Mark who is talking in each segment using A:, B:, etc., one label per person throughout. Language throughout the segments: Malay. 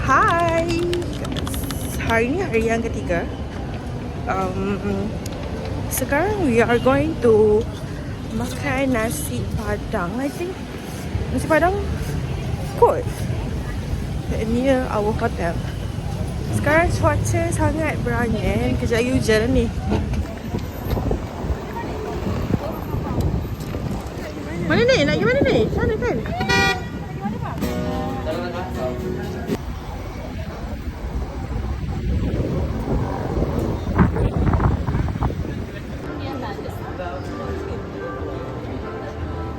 A: Hai. Hari ni hari yang ketiga. Sekarang we are going to makan nasi padang. I think nasi padang kot near our hotel. Sekarang cuaca sangat berangin. Kejap lagi hujan ni. Mana ni? Nak pergi mana ni? Sana kan?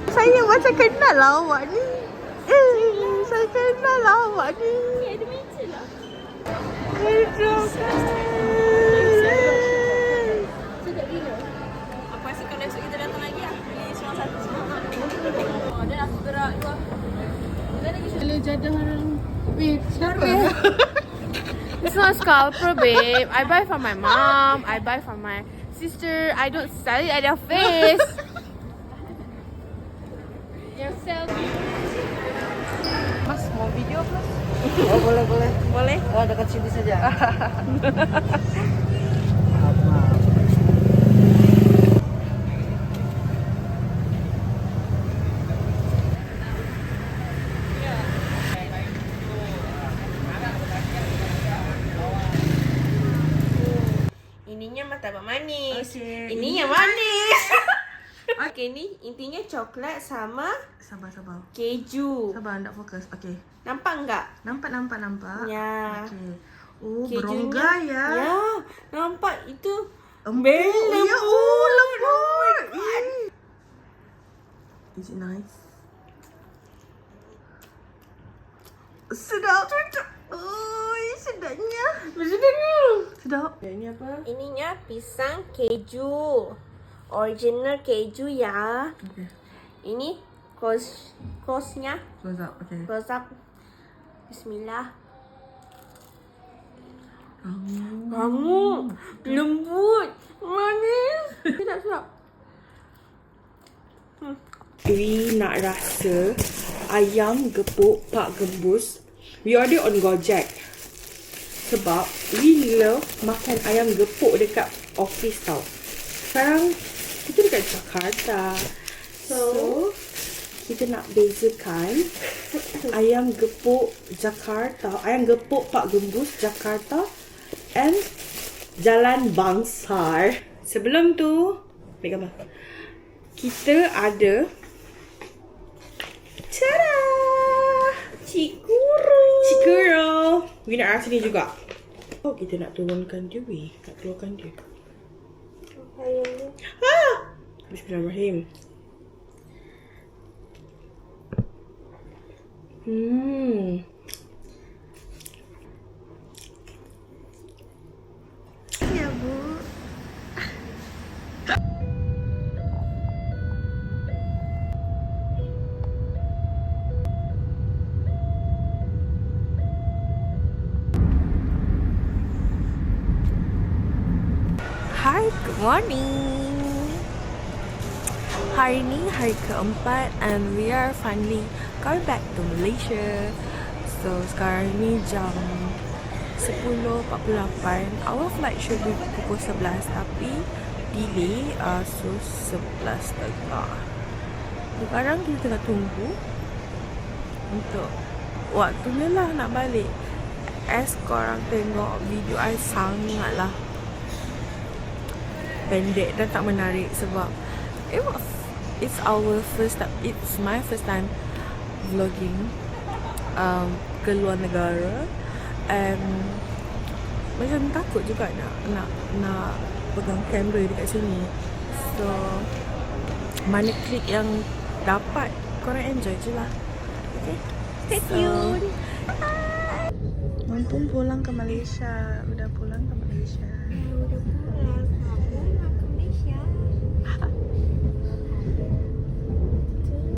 A: Saya macam kenal lah awak ni. Saya kenal lah awak ni.
B: Ada meja lah. Sedap gila. Aku rasa kalau esok kita datang lagi lah. Beli seorang satu semua. Dan aku gerak luar. Dan lagi
A: Kalau jadah orang. Wait, siapa?
B: It's not scalper, babe. I buy from my mom. I buy from my sister. I don't sell it at their face. Yang sell.
A: Mas, mau video plus?
C: Oh, boleh, boleh.
A: Boleh?
C: Oh, dekat sini saja.
B: Ininya martabak manis.
A: Okay.
B: Ini yang manis. Okay, ni intinya coklat sama
A: Sabar.
B: keju.
A: Sabar, nak fokus. Okay.
B: Nampak enggak?
A: Nampak.
B: Ya.
A: Okay. Oh,
B: Kejunya-
A: berongga ya.
B: Ya, nampak itu.
A: Lembut.
B: Lembut.
A: Ya, oh, lembut. Is it nice? Sedap. Oh, sedapnya. Sedap. Ya, ini apa?
B: Ininya pisang keju. Original keju ya.
A: Okay.
B: Ini kosnya.
A: Close up. Okay.
B: Close up. Bismillah. Kamu lembut, manis. Sedap.
A: We nak rasa ayam gepuk Pak Gembus. We order on Gojek. Sebab we love makan ayam gepuk dekat office tau. Sekarang kita dekat Jakarta. So kita nak bezakan ayam gepuk Jakarta, ayam gepuk Pak Gembus Jakarta and Jalan Bangsar. Sebelum tu, ambil gambar. Kita ada tada! Cikuru. We nak rasa ni juga. Oh, kita nak turunkan dia weh. Nak keluarkan dia. Bismillahirrahmanirrahim. Ya, Bu. Hi, good morning. Hari ni hari keempat and we are finally going back to Malaysia. So sekarang ni jam 10.48. Our flight should be pukul 11 tapi delay, so 11.30. Sekarang kita tengah tunggu untuk waktunya lah nak balik. As korang tengok video I sangatlah pendek dan tak menarik sebab it's my first time vlogging ke luar negara and macam takut juga nak pegang kamera dekat sini. So mana klip yang dapat korang enjoy je lah. Okay, stay tuned. Mumpung pulang ke Malaysia, udah